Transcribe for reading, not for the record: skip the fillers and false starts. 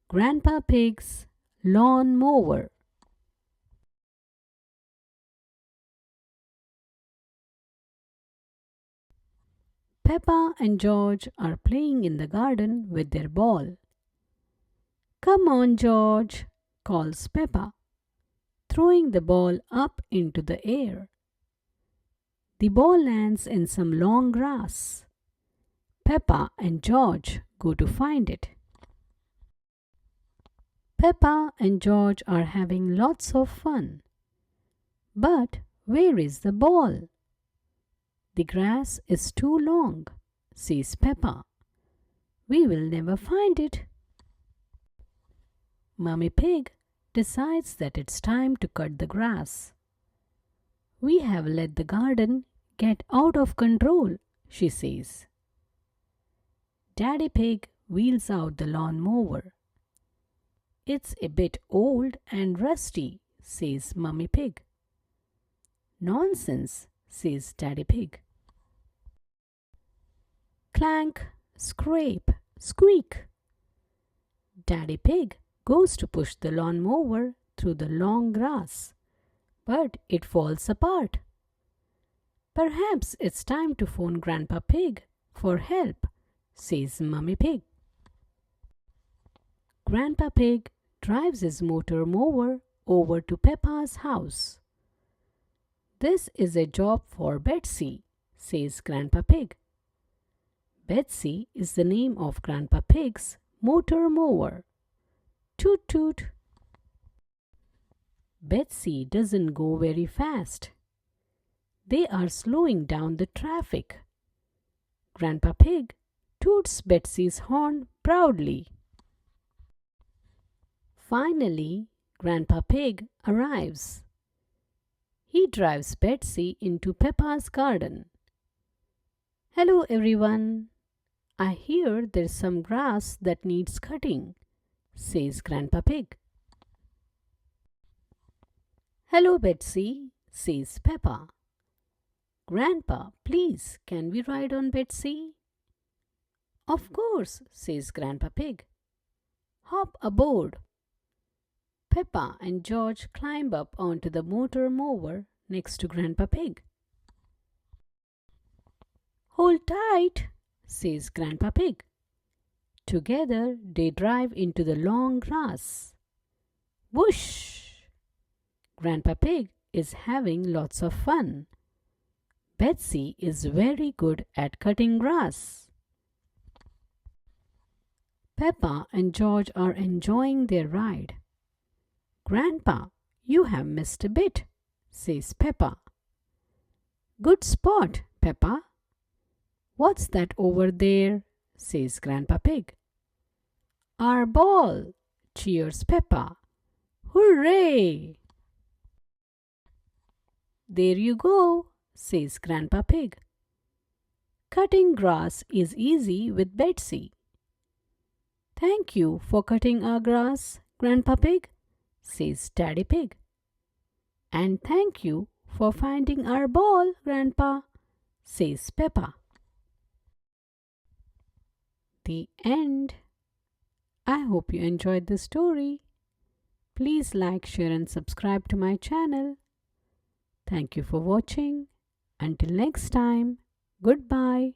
Grandpa Pig's Lawnmower. Peppa and George are playing in the garden with their ball. "Come on, George," calls Peppa, throwing the ball up into the air. The ball lands in some long grass. Peppa and George go to find it. Peppa and George are having lots of fun. But where is the ball? "The grass is too long," says Peppa. "We will never find it." Mummy Pig decides that it's time to cut the grass. "We have let the garden get out of control," she says. Daddy Pig wheels out the lawnmower. "It's a bit old and rusty," says Mummy Pig. "Nonsense," says Daddy Pig. Clank, scrape, squeak. Daddy Pig goes to push the lawnmower through the long grass, but it falls apart. "Perhaps it's time to phone Grandpa Pig for help," says Mummy Pig. Grandpa Pig drives his motor mower over to Peppa's house. "This is a job for Betsy," says Grandpa Pig. Betsy is the name of Grandpa Pig's motor mower. Toot toot. Betsy doesn't go very fast. They are slowing down the traffic. Grandpa Pig toots Betsy's horn proudly. Finally, Grandpa Pig arrives. He drives Betsy into Peppa's garden. "Hello everyone. I hear there's some grass that needs cutting," says Grandpa Pig. "Hello Betsy," says Peppa. "Grandpa, please, can we ride on Betsy?" "Of course," says Grandpa Pig. "Hop aboard." Peppa and George climb up onto the motor mower next to Grandpa Pig. "Hold tight," says Grandpa Pig. Together they drive into the long grass. Whoosh! Grandpa Pig is having lots of fun. Betsy is very good at cutting grass. Peppa and George are enjoying their ride. "Grandpa, you have missed a bit," says Peppa. "Good spot, Peppa." "What's that over there?" says Grandpa Pig. "Our ball," cheers Peppa. "Hooray!" "There you go," says Grandpa Pig. "Cutting grass is easy with Betsy." "Thank you for cutting our grass, Grandpa Pig," says Daddy Pig. "And thank you for finding our ball, Grandpa," says Peppa. The end. I hope you enjoyed the story. Please like, share and subscribe to my channel. Thank you for watching. Until next time, goodbye.